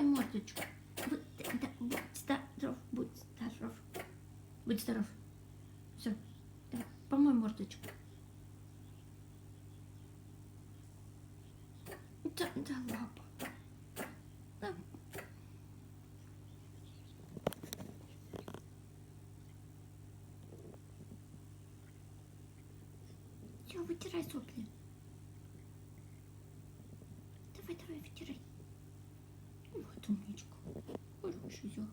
мордочку. Будь здоров, будь здоров. Будь здоров. Все, давай, помой мордочку. Да, лапа. Да. Все, вытирай сопли. Давай, вытирай. Вот умничка. Хороший зёк.